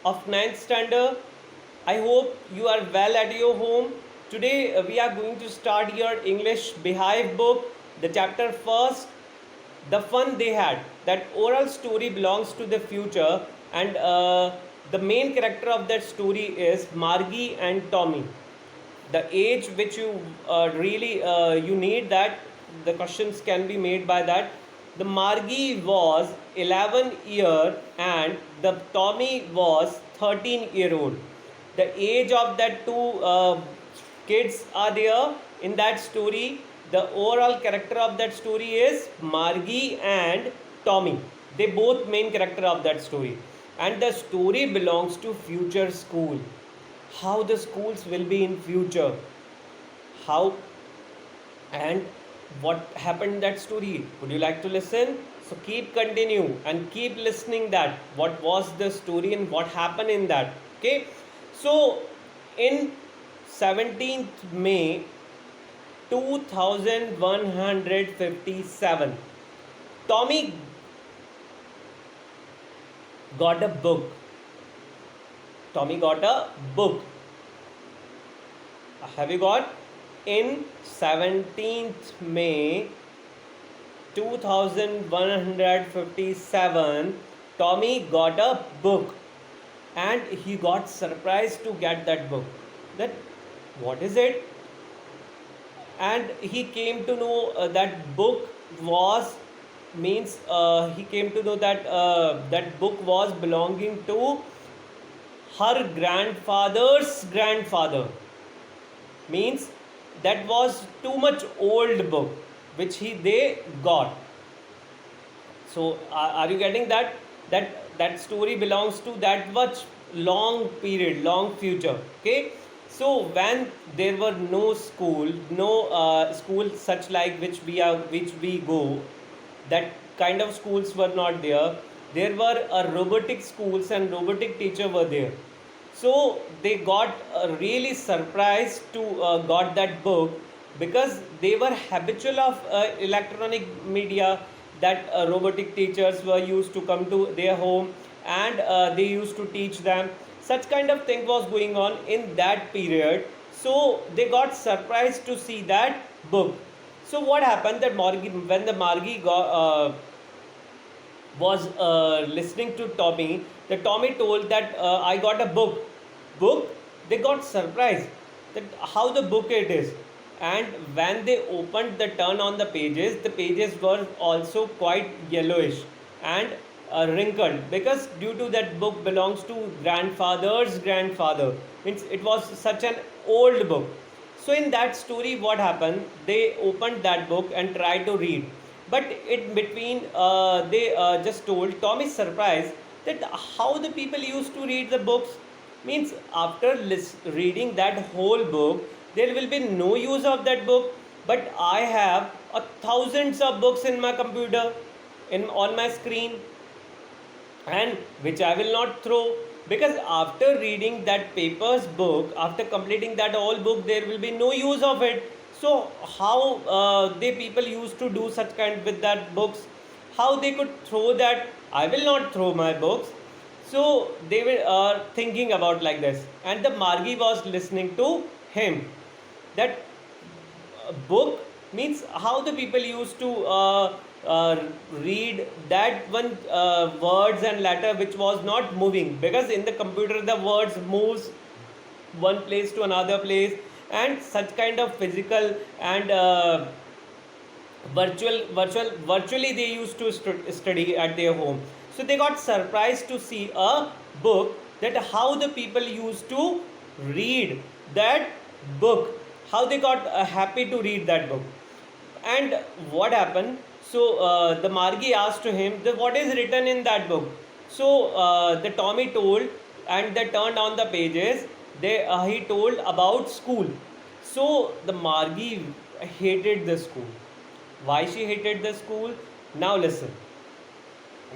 of ninth standard. I hope you are well at your home. Today we are going to start your English Beehive book, the chapter first, the fun they had. That oral story belongs to the future, and the main character of that story is Margie and Tommy. The age which you really you need that the questions can be made by that. The Margie was 11-year and the Tommy was 13-year-old. The age of that two kids are there in that story. The overall character of that story is Margie and Tommy. They both main character of that story, and the story belongs to future school. How the schools will be in future, how and what happened in that story. Would you like to listen? So keep continue and keep listening that what was the story and what happened in that. Okay, so in 17th May 2157, Tommy got a book. Tommy got a book. Have you got? In 17th May 2157, Tommy got a book and he got surprised to get that book. That what is it? And he came to know that book was means he came to know that that book was belonging to her grandfather's grandfather. Means that was too much old book which they got. So are you getting that that story belongs to that much long period, long future. Okay, so when there were no school, no school such like which we go, that kind of schools were not there. There were robotic schools and robotic teacher were there. So they got really surprised to got that book, because they were habitual of electronic media. That robotic teachers were used to come to their home, and they used to teach them. Such kind of thing was going on in that period. So they got surprised to see that book. So what happened that Margie, when the Margie was listening to Tommy, the Tommy told that I got a book. Book? They got surprised that how the book it is. And when they opened the turn on the pages were also quite yellowish and wrinkled, because due to that book belongs to grandfather's grandfather. Means it was such an old book. So in that story, what happened? They opened that book and tried to read, but in between, they just told Tommy surprised that how the people used to read the books. Means after reading that whole book, there will be no use of that book. But I have thousands of books in my computer, in on my screen, and which I will not throw, because after reading that paper's book, after completing that whole book, there will be no use of it. So how they people used to do such kind with that books? How they could throw that? I will not throw my books. So they were thinking about like this, and the Margie was listening to him. That book means how the people used to read that one words and letter which was not moving, because in the computer the words moves one place to another place, and such kind of physical and virtually they used to study at their home. So they got surprised to see a book, that how the people used to read that book, how they got happy to read that book. And what happened? So the Margie asked to him that what is written in that book. So the Tommy told, and they turned on the pages. He told about school. So the Margie hated the school. Why she hated the school? Now listen.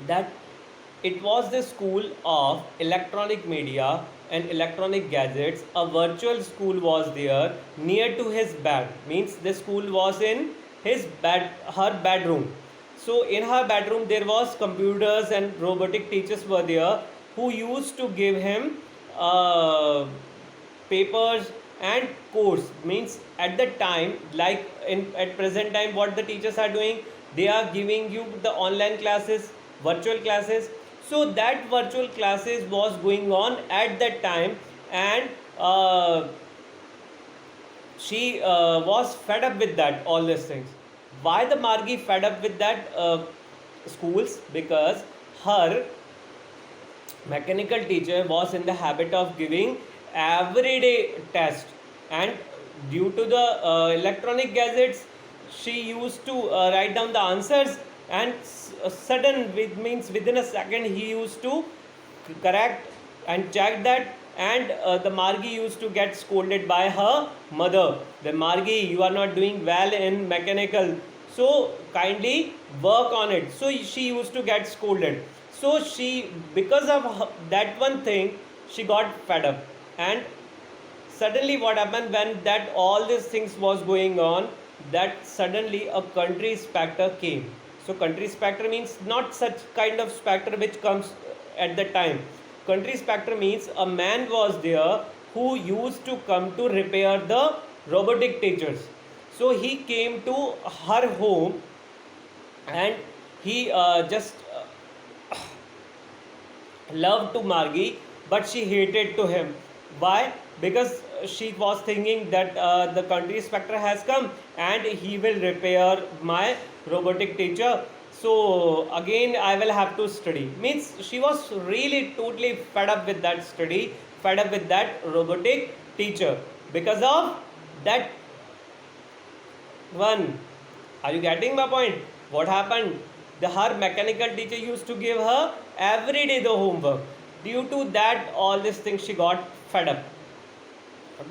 That it was the school of electronic media and electronic gadgets. A virtual school was there near to his bed. Means the school was in his bed, her bedroom. So in her bedroom there was computers and robotic teachers were there. who used to give him uh, papers and course. Means at the time, like in at present time, what the teachers are doing, they are giving you the online classes, virtual classes. So that virtual classes was going on at that time, and she was fed up with that, all these things. Why the Margi fed up with that schools? Because her mechanical teacher was in the habit of giving everyday test, and due to the electronic gadgets, she used to write down the answers, and sudden, which means within a second, he used to correct and check that. And the Margi used to get scolded by her mother. The Margi, you are not doing well in mechanical, so kindly work on it. So she used to get scolded. So she, because of that one thing, she got fed up. And suddenly what happened when that all these things was going on, that suddenly a country inspector came. So country inspector means not such kind of inspector which comes at the time. Country inspector means a man was there who used to come to repair the robotic teachers. So he came to her home, and he just loved to Margi, but she hated to him. Why? Because she was thinking that the country inspector has come and he will repair my robotic teacher. So again, I will have to study. Means she was really totally fed up with that study, fed up with that robotic teacher because of that one. Are you getting my point? What happened? Her mechanical teacher used to give her every day the homework. Due to that, all these things she got fed up.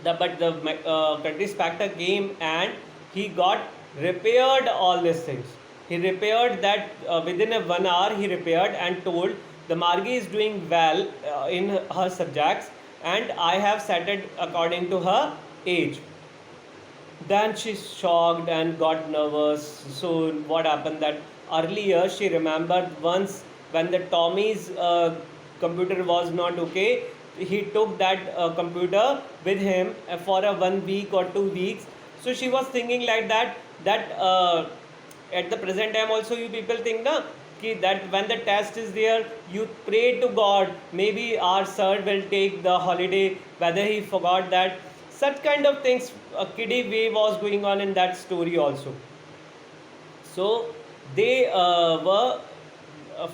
But the country inspector came and he got repaired all these things. He repaired that within a 1 hour. He repaired and told the Margi is doing well in her subjects, and I have set it according to her age. Then she shocked and got nervous. So what happened that earlier she remembered once when the Tommy's computer was not okay, he took that computer with him for a 1 week or 2 weeks. So she was thinking like that, that at the present time also you people think na, that when the test is there, you pray to God, maybe our sir will take the holiday, whether he forgot that. Such kind of things, a kiddie way was going on in that story also. So they were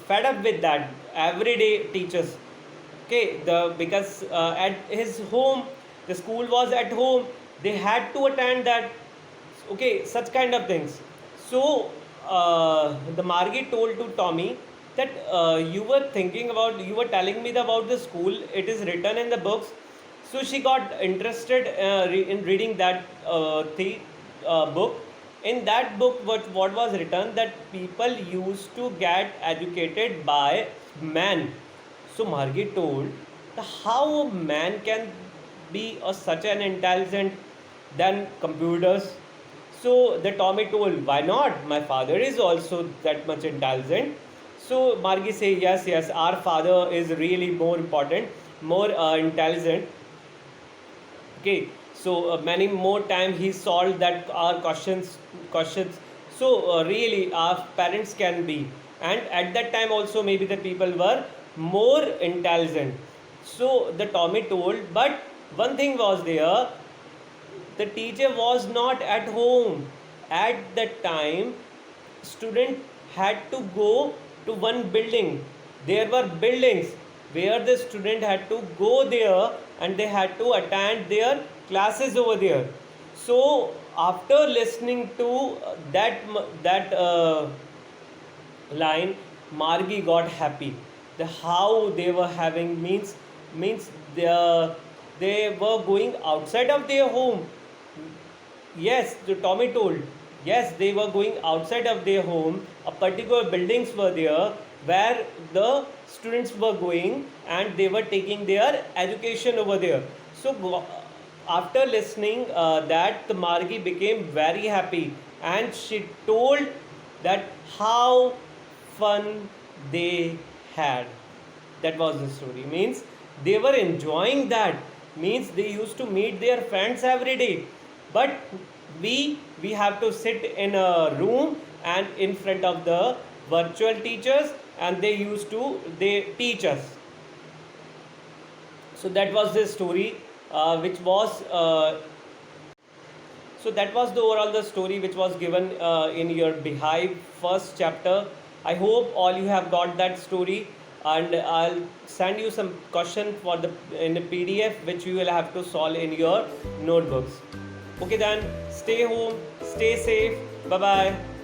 fed up with that everyday teachers. Okay, the because at his home, the school was at home, they had to attend that. Okay, such kind of things. So the Margit told to Tommy that you were thinking about, you were telling me about the school, it is written in the books. So she got interested in reading that book. In that book, what was written, that people used to get educated by men. So Margit told the how a man can be such an intelligent than computers. So the Tommy told, why not? My father is also that much intelligent. So Margie say, yes, yes, our father is really more important, more intelligent. Okay, so many more time he solved that our questions. So really our parents can be, and at that time also maybe the people were more intelligent. So the Tommy told, but one thing was there, the teacher was not at home at that time. Student had to go to one building. There were buildings where the student had to go there, and they had to attend their classes over there. So after listening to that line, Margie got happy. The how they were having means they were going outside of their home. Yes, the Tommy told. Yes, they were going outside of their home. A particular buildings were there where the students were going, and they were taking their education over there. So after listening that, the Margie became very happy, and she told that how fun they had. That was the story. Means they were enjoying that. Means they used to meet their friends every day. But we have to sit in a room and in front of the virtual teachers, and they teach us. So that was the story, which was so that was the overall the story which was given in your Beehive first chapter. I hope all you have got that story, and I'll send you some question for the in a PDF which you will have to solve in your notebooks. Okay then, stay home, stay safe. Bye bye.